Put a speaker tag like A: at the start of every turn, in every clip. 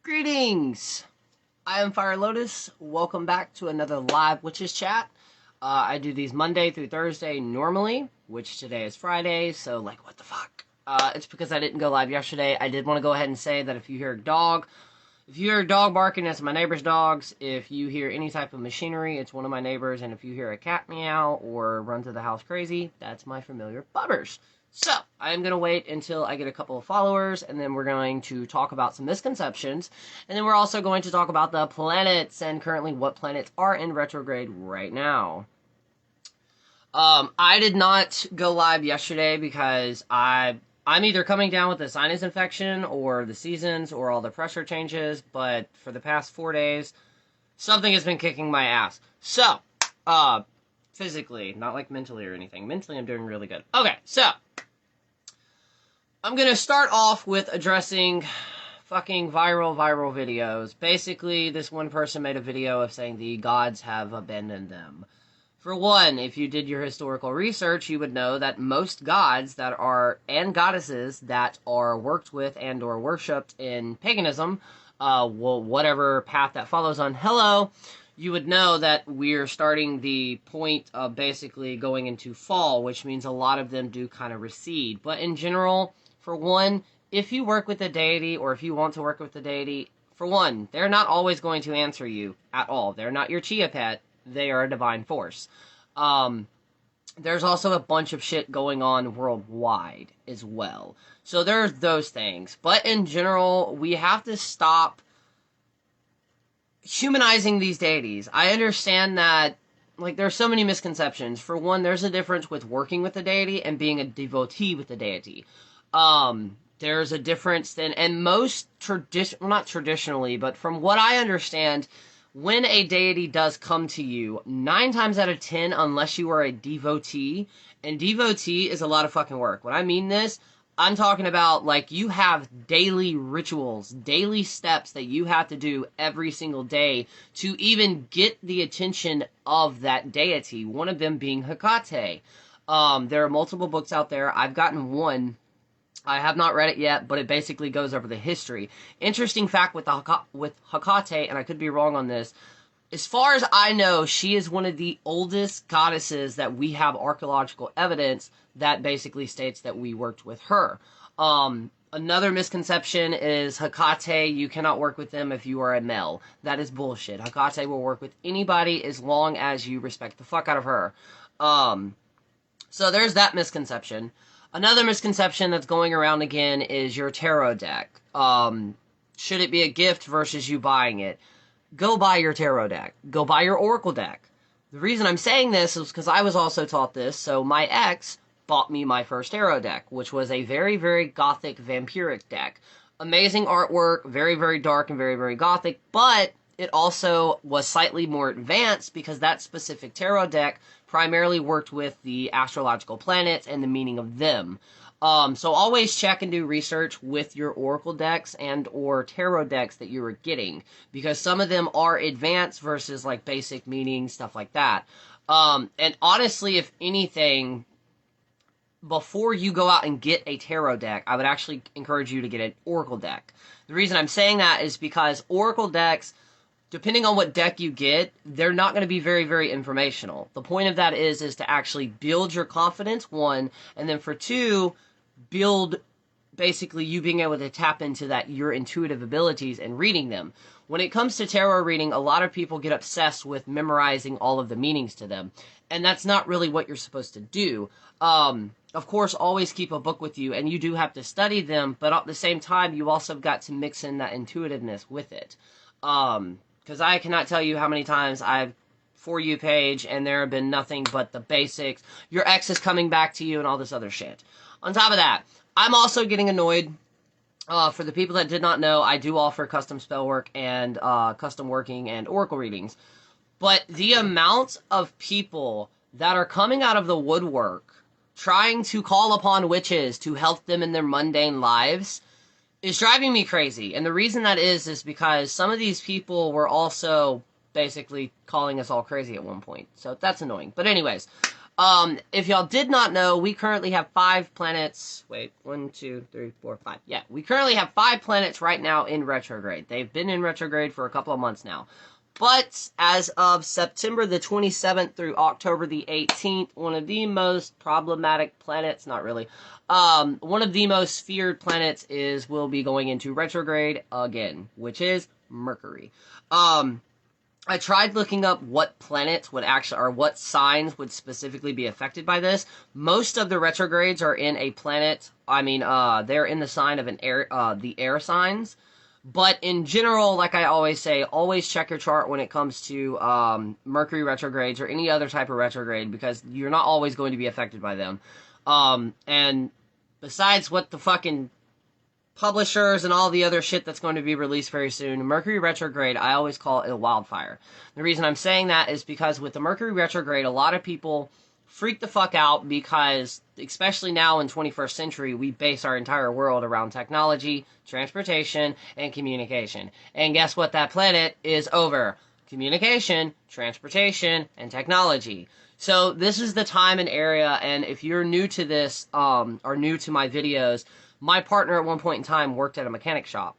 A: Greetings! I am Fire Lotus. Welcome back to another live Witches Chat. I do these Monday through Thursday normally, which today is Friday, so like, what the fuck? It's because I didn't go live yesterday. I did want to go ahead and say that if you hear a dog barking, it's my neighbor's dogs. If you hear any type of machinery, it's one of my neighbors. And if you hear a cat meow or run through the house crazy, that's my familiar bubbers. So, I am going to wait until I get a couple of followers, and then we're going to talk about some misconceptions, and then we're also going to talk about the planets, and currently what planets are in retrograde right now. I did not go live yesterday because I'm either coming down with a sinus infection, or the seasons, or all the pressure changes, but for the past 4 days, something has been kicking my ass. So, physically, not like mentally or anything. Mentally, I'm doing really good. Okay, so I'm gonna start off with addressing fucking viral videos. Basically, this one person made a video of saying the gods have abandoned them. For one, if you did your historical research, you would know that most gods that are, and goddesses that are worked with and or worshipped in paganism, whatever path that follows on Hello, you would know that we're starting the point of basically going into fall, which means a lot of them do kind of recede. But in general, for one, if you work with the deity, or if you want to work with the deity, for one, they're not always going to answer you at all. They're not your chia pet. They are a divine force. There's also a bunch of shit going on worldwide as well. So there's those things. But in general, we have to stop humanizing these deities. I understand that, like, there's so many misconceptions. For one, there's a difference with working with the deity and being a devotee with the deity. There's a difference then, and most well, not traditionally, but from what I understand, when a deity does come to you, 9 times out of 10, unless you are a devotee, and devotee is a lot of fucking work. When I mean this, I'm talking about, like, you have daily rituals, daily steps that you have to do every single day to even get the attention of that deity, one of them being Hecate. There are multiple books out there. I've gotten one. I have not read it yet, but it basically goes over the history. Interesting fact with Hecate, and I could be wrong on this, as far as I know, she is one of the oldest goddesses that we have archaeological evidence that basically states that we worked with her. Another misconception is Hecate, you cannot work with them if you are a male. That is bullshit. Hecate will work with anybody as long as you respect the fuck out of her. So there's that misconception. Another misconception that's going around again is your tarot deck. Should it be a gift versus you buying it? Go buy your tarot deck. Go buy your oracle deck. The reason I'm saying this is because I was also taught this. So my ex bought me my first tarot deck, which was a very, very gothic vampiric deck. Amazing artwork, very, very dark and very, very gothic, but it also was slightly more advanced because that specific tarot deck primarily worked with the astrological planets and the meaning of them. So always check and do research with your oracle decks and or tarot decks that you are getting, because some of them are advanced versus like basic meaning, stuff like that. And honestly, if anything, before you go out and get a tarot deck, I would actually encourage you to get an oracle deck. The reason I'm saying that is because oracle decks, depending on what deck you get, they're not going to be very, very informational. The point of that is to actually build your confidence, one, and then for two, build basically you being able to tap into that, your intuitive abilities and reading them. When it comes to tarot reading, a lot of people get obsessed with memorizing all of the meanings to them, and that's not really what you're supposed to do. Of course, always keep a book with you, and you do have to study them, but at the same time, you also got to mix in that intuitiveness with it. Because I cannot tell you how many times I've For You page and there have been nothing but the basics. Your ex is coming back to you and all this other shit. On top of that, I'm also getting annoyed. For the people that did not know, I do offer custom spell work and custom working and oracle readings. But the amount of people that are coming out of the woodwork trying to call upon witches to help them in their mundane lives is driving me crazy. And the reason that is because some of these people were also basically calling us all crazy at one point. So that's annoying. But anyways, If y'all did not know, we currently have 5 planets. Wait, 1, 2, 3, 4, 5. Yeah, we currently have 5 planets right now in retrograde. They've been in retrograde for a couple of months now. But as of September the 27th through October the 18th, one of the most problematic planets, not really, one of the most feared planets will be going into retrograde again, which is Mercury. I tried looking up what planets would actually, or what signs would specifically be affected by this. Most of the retrogrades are in a planet, they're in the sign of the air signs. But in general, like I always say, always check your chart when it comes to Mercury retrogrades or any other type of retrograde, because you're not always going to be affected by them. And besides what the fucking publishers and all the other shit that's going to be released very soon, Mercury retrograde, I always call it a wildfire. The reason I'm saying that is because with the Mercury retrograde, a lot of people freak the fuck out because, especially now in 21st century, we base our entire world around technology, transportation, and communication. And guess what that planet is over? Communication, transportation, and technology. So this is the time and area, and if you're new to this, or new to my videos, my partner at one point in time worked at a mechanic shop.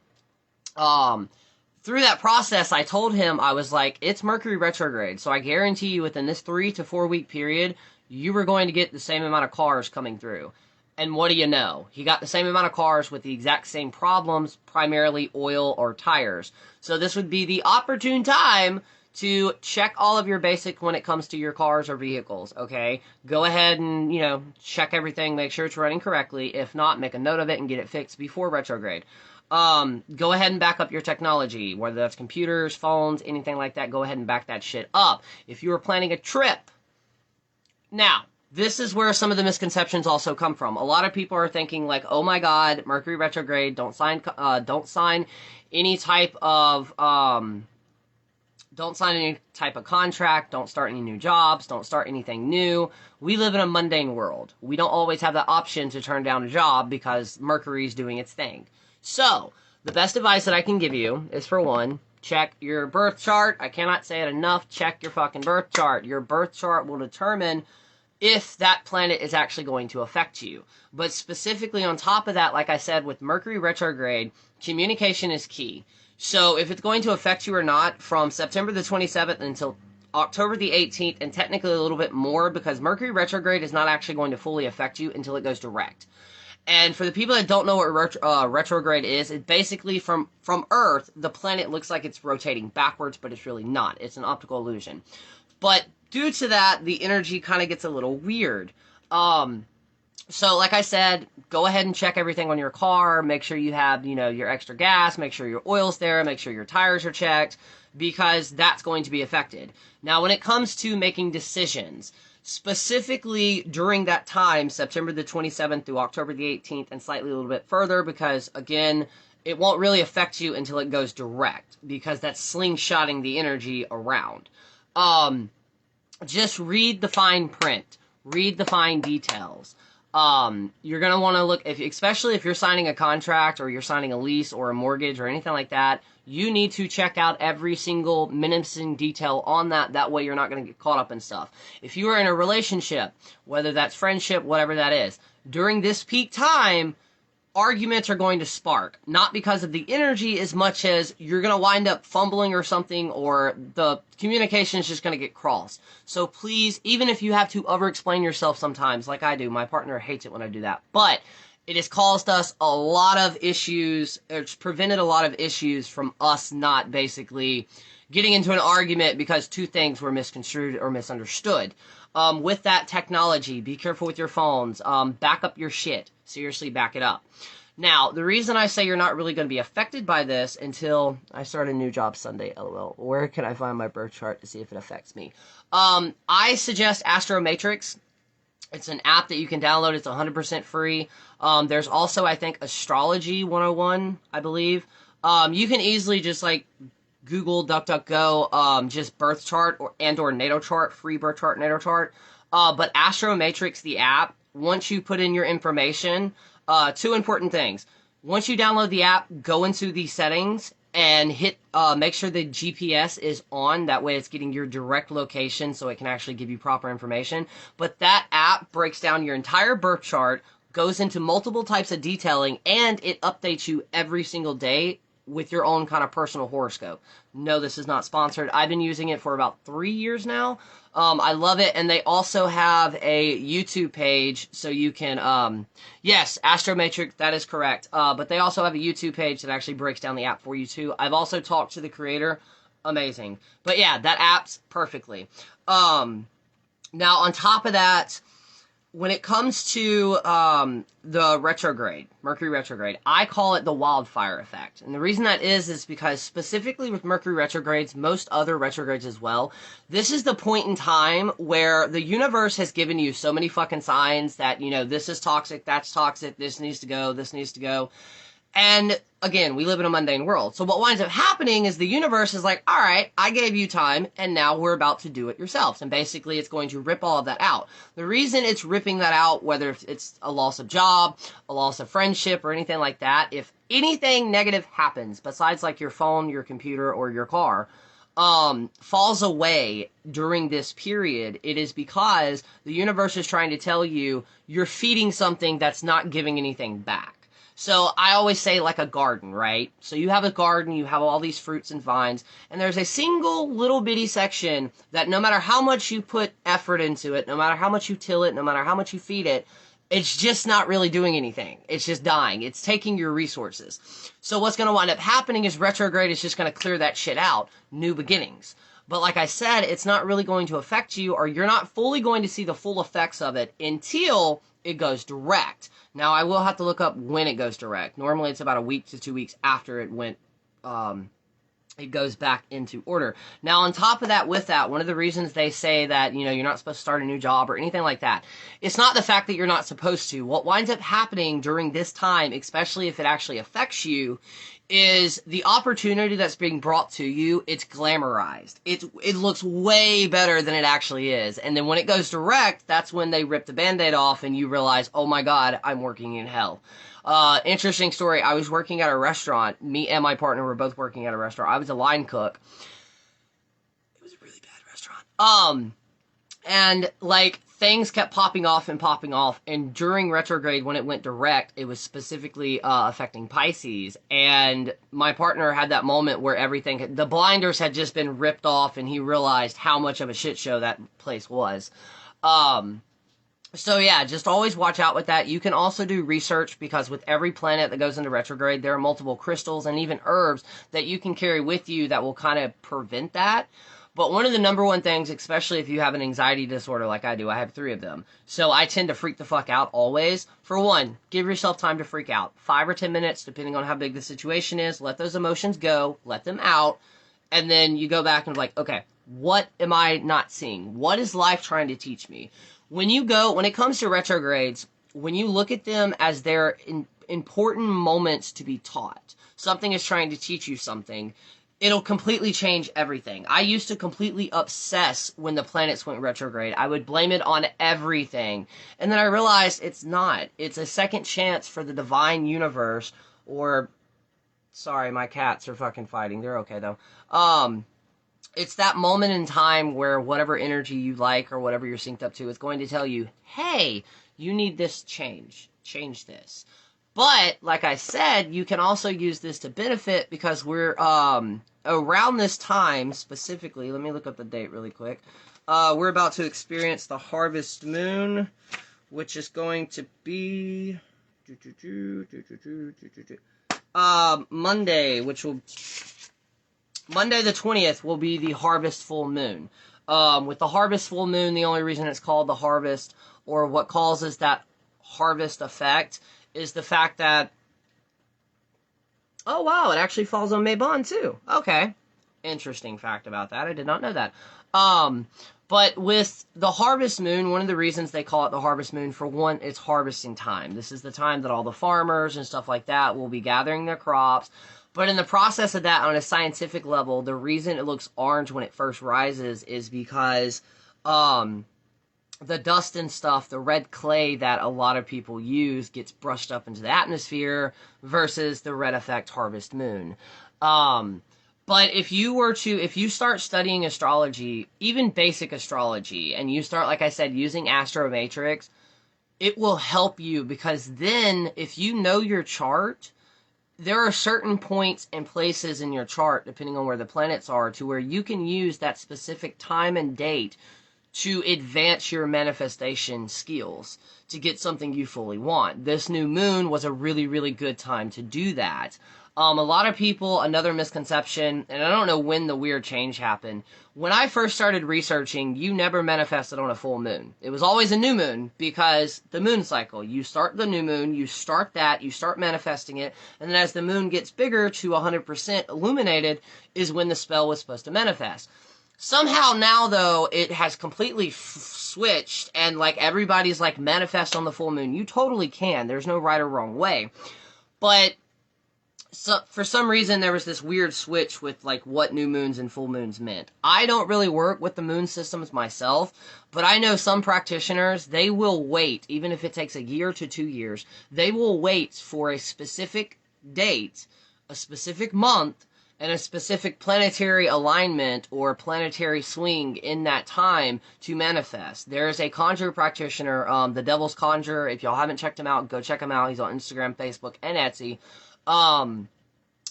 A: Through that process, I told him, I was like, it's Mercury retrograde, so I guarantee you within this 3 to 4 week period, you were going to get the same amount of cars coming through. And what do you know? He got the same amount of cars with the exact same problems, primarily oil or tires. So this would be the opportune time to check all of your basic when it comes to your cars or vehicles, okay? Go ahead and, check everything, make sure it's running correctly. If not, make a note of it and get it fixed before retrograde. Go ahead and back up your technology, whether that's computers, phones, anything like that. Go ahead and back that shit up. If you are planning a trip, now, this is where some of the misconceptions also come from. A lot of people are thinking like, oh my god, Mercury retrograde, don't sign any type of, don't sign any type of contract, don't start any new jobs, don't start anything new. We live in a mundane world. We don't always have the option to turn down a job because Mercury's doing its thing. So, the best advice that I can give you is, for one, check your birth chart. I cannot say it enough. Check your fucking birth chart. Your birth chart will determine if that planet is actually going to affect you. But specifically on top of that, like I said, with Mercury retrograde, communication is key. So if it's going to affect you or not, from September the 27th until October the 18th, and technically a little bit more, because Mercury retrograde is not actually going to fully affect you until it goes direct. And for the people that don't know what retrograde is, it basically, from Earth, the planet looks like it's rotating backwards, but it's really not. It's an optical illusion. But due to that, the energy kind of gets a little weird. So, like I said, go ahead and check everything on your car. Make sure you have, your extra gas. Make sure your oil's there. Make sure your tires are checked, because that's going to be affected. Now, when it comes to making decisions, specifically during that time, September the 27th through October the 18th, and slightly a little bit further, because, again, it won't really affect you until it goes direct, because that's slingshotting the energy around. Just read the fine print. Read the fine details. You're going to want to look, especially if you're signing a contract or you're signing a lease or a mortgage or anything like that, you need to check out every single menacing detail on that. That way you're not going to get caught up in stuff. If you are in a relationship, whether that's friendship, whatever that is, during this peak time, arguments are going to spark. Not because of the energy as much as you're going to wind up fumbling or something, or the communication is just going to get crossed. So please, even if you have to over-explain yourself sometimes, like I do, my partner hates it when I do that, but it has caused us a lot of issues, it's prevented a lot of issues from us not basically getting into an argument because two things were misconstrued or misunderstood. With that technology, be careful with your phones. Back up your shit. Seriously, back it up. Now, the reason I say you're not really going to be affected by this until I start a new job Sunday, lol. Where can I find my birth chart to see if it affects me? I suggest Astro Matrix. It's an app that you can download. It's 100% free. There's also, I think, Astrology 101, I believe. You can easily just, Google, DuckDuckGo, just birth chart or natal chart, free birth chart, natal chart. But Astro Matrix, the app, once you put in your information, two important things. Once you download the app, go into the settings and hit make sure the GPS is on. That way it's getting your direct location so it can actually give you proper information. But that app breaks down your entire birth chart, goes into multiple types of detailing, and it updates you every single day with your own kind of personal horoscope. No, this is not sponsored. I've been using it for about 3 years now. I love it, and they also have a YouTube page, so you can, yes, Astromatrix, that is correct. But they also have a YouTube page that actually breaks down the app for you, too. I've also talked to the creator. Amazing. But yeah, that app's perfectly. Now, on top of that, when it comes to the retrograde, Mercury retrograde, I call it the wildfire effect. And the reason that is because specifically with Mercury retrogrades, most other retrogrades as well, this is the point in time where the universe has given you so many fucking signs that, you know, this is toxic, that's toxic, this needs to go, this needs to go. And again, we live in a mundane world. So what winds up happening is the universe is like, all right, I gave you time, and now we're about to do it yourselves. And basically, it's going to rip all of that out. The reason it's ripping that out, whether it's a loss of job, a loss of friendship, or anything like that, if anything negative happens, besides like your phone, your computer, or your car, falls away during this period, it is because the universe is trying to tell you you're feeding something that's not giving anything back. So I always say like a garden, right? So you have a garden, you have all these fruits and vines, and there's a single little bitty section that no matter how much you put effort into it, no matter how much you till it, no matter how much you feed it, it's just not really doing anything. It's just dying. It's taking your resources. So what's going to wind up happening is retrograde is just going to clear that shit out. New beginnings. But like I said, it's not really going to affect you, or you're not fully going to see the full effects of it until it goes direct. Now, I will have to look up when it goes direct. Normally, it's about a week to 2 weeks after it went, it goes back into order. Now, on top of that, with that, one of the reasons they say that, you know, you're not supposed to start a new job or anything like that, it's not the fact that you're not supposed to. What winds up happening during this time, especially if it actually affects you, is the opportunity that's being brought to you, it's glamorized. It looks way better than it actually is. And then when it goes direct, that's when they rip the Band-Aid off and you realize, oh my God, I'm working in hell. Interesting story. I was working at a restaurant. Me and my partner were both working at a restaurant. I was a line cook. It was a really bad restaurant. And like things kept popping off, and during retrograde, when it went direct, it was specifically affecting Pisces, and my partner had that moment where the blinders had just been ripped off, and he realized how much of a shit show that place was. So yeah, just always watch out with that. You can also do research, because with every planet that goes into retrograde, there are multiple crystals and even herbs that you can carry with you that will kind of prevent that. But one of the number one things, especially if you have an anxiety disorder like I do, I have 3 of them. So I tend to freak the fuck out always. For one, give yourself time to freak out. 5 or 10 minutes, depending on how big the situation is. Let those emotions go. Let them out. And then you go back and be like, okay, what am I not seeing? What is life trying to teach me? When it comes to retrogrades, when you look at them as their important moments to be taught, something is trying to teach you something, it'll completely change everything. I used to completely obsess when the planets went retrograde. I would blame it on everything. And then I realized it's not. It's a second chance for the divine universe, or, sorry, my cats are fucking fighting. They're okay, though. It's that moment in time where whatever energy you like or whatever you're synced up to is going to tell you, hey, you need this change. Change this. But, like I said, you can also use this to benefit, because we're, around this time, specifically, let me look up the date really quick. We're about to experience the harvest moon, which is going to be, Monday, Monday the 20th will be the harvest full moon. With the harvest full moon, the only reason it's called the harvest, or what causes that harvest effect, is the fact that, oh wow, it actually falls on Mabon too. Okay. Interesting fact about that. I did not know that. But with the harvest moon, one of the reasons they call it the harvest moon, for one, it's harvesting time. This is the time that all the farmers and stuff like that will be gathering their crops. But in the process of that, on a scientific level, the reason it looks orange when it first rises is because, the dust and stuff, the red clay that a lot of people use, gets brushed up into the atmosphere versus the red effect harvest moon. But if you start studying astrology, even basic astrology, and you start, like I said, using Astromatrix, it will help you, because then if you know your chart, there are certain points and places in your chart, depending on where the planets are, to where you can use that specific time and date to advance your manifestation skills to get something you fully want. This new moon was a really, really good time to do that. A lot of people, another misconception, and I don't know when the weird change happened. When I first started researching, you never manifested on a full moon. It was always a new moon, because the moon cycle. You start the new moon, you start manifesting it, and then as the moon gets bigger to 100% illuminated is when the spell was supposed to manifest. Somehow now, though, it has completely switched, and like everybody's like, manifest on the full moon. You totally can. There's no right or wrong way. But so, for some reason, there was this weird switch with like what new moons and full moons meant. I don't really work with the moon systems myself, but I know some practitioners, they will wait, even if it takes a year to 2 years, they will wait for a specific date, a specific month, and a specific planetary alignment or planetary swing in that time to manifest. There's a conjurer practitioner, the Devil's Conjurer. If y'all haven't checked him out, go check him out. He's on Instagram, Facebook, and Etsy.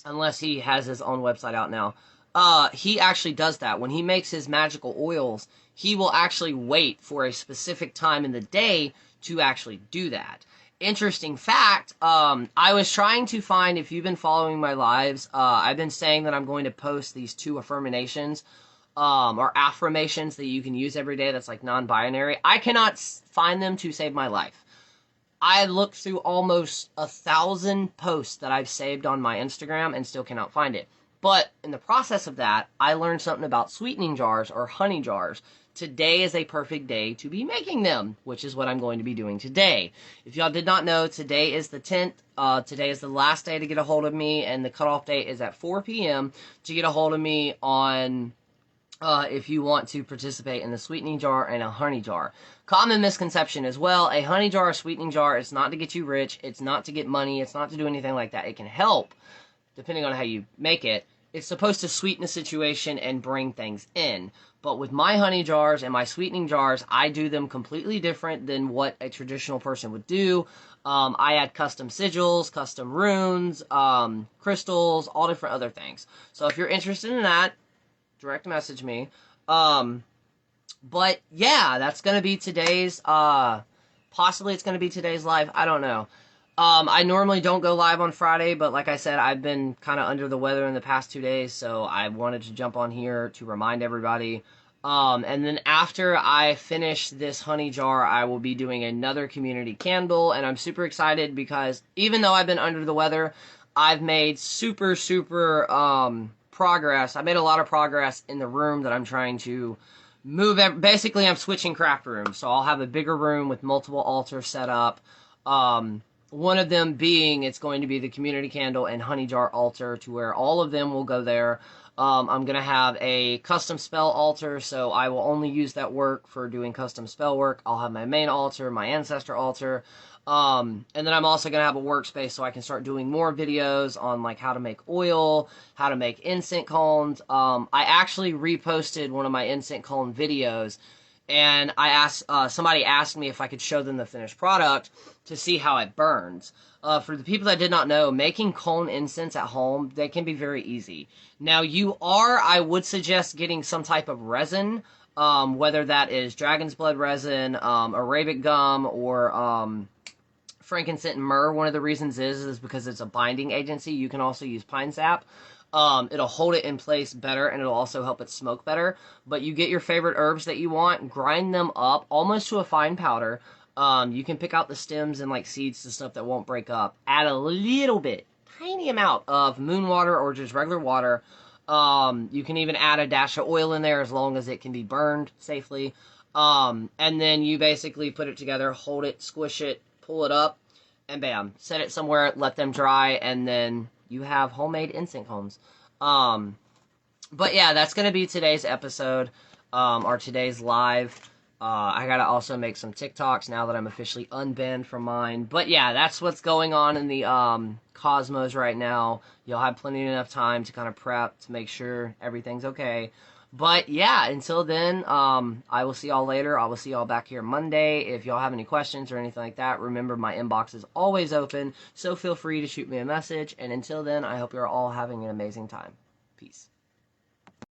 A: Unless he has his own website out now. He actually does that. When he makes his magical oils, he will actually wait for a specific time in the day to actually do that. Interesting fact, I was trying to find, if you've been following my lives, I've been saying that I'm going to post these 2 affirmations, or affirmations that you can use every day that's like non-binary. I cannot find them to save my life. I looked through almost 1,000 posts that I've saved on my Instagram and still cannot find it. But in the process of that, I learned something about sweetening jars or honey jars. Today is a perfect day to be making them, which is what I'm going to be doing today. If y'all did not know, today is the 10th. Today is the last day to get a hold of me, and the cutoff date is at 4 p.m. to get a hold of me on if you want to participate in the sweetening jar and a honey jar. Common misconception as well, a honey jar or sweetening jar is not to get you rich, it's not to get money, it's not to do anything like that. It can help, depending on how you make it. It's supposed to sweeten a situation and bring things in. But with my honey jars and my sweetening jars, I do them completely different than what a traditional person would do. I add custom sigils, custom runes, crystals, all different other things. So if you're interested in that, direct message me. But yeah, that's going to be today's, possibly it's going to be today's live. I don't know. I normally don't go live on Friday, but like I said, I've been kind of under the weather in the past 2 days, so I wanted to jump on here to remind everybody. And then after I finish this honey jar, I will be doing another community candle, and I'm super excited because even though I've been under the weather, I've made super progress. I made a lot of progress in the room that I'm trying to move. Basically, I'm switching craft rooms, so I'll have a bigger room with multiple altars set up. One of them being, it's going to be the community candle and honey jar altar, to where all of them will go there. I'm going to have a custom spell altar, so I will only use that work for doing custom spell work. I'll have my main altar, my ancestor altar, and then I'm also going to have a workspace so I can start doing more videos on like how to make oil, how to make incense cones. I actually reposted one of my incense cone videos, and I asked, somebody asked me if I could show them the finished product to see how it burns. For the people that did not know, making cone incense at home, they can be very easy. Now I would suggest getting some type of resin, whether that is dragon's blood resin, Arabic gum, or frankincense and myrrh. One of the reasons is because it's a binding agency. You can also use pine sap. It'll hold it in place better, and it'll also help it smoke better. But you get your favorite herbs that you want, grind them up almost to a fine powder. You can pick out the stems and like seeds and stuff that won't break up. Add a little bit, tiny amount of moon water or just regular water. You can even add a dash of oil in there as long as it can be burned safely. And then you basically put it together, hold it, squish it, pull it up, and bam, set it somewhere, let them dry, and then you have homemade incense cones. But yeah, that's going to be today's episode, or today's live. I gotta also make some TikToks now that I'm officially unbanned from mine. But yeah, that's what's going on in the cosmos right now. You'll have plenty enough time to kind of prep to make sure everything's okay. But yeah, until then, I will see y'all later. I will see y'all back here Monday. If y'all have any questions or anything like that, remember my inbox is always open, so feel free to shoot me a message. And until then, I hope you're all having an amazing time. Peace.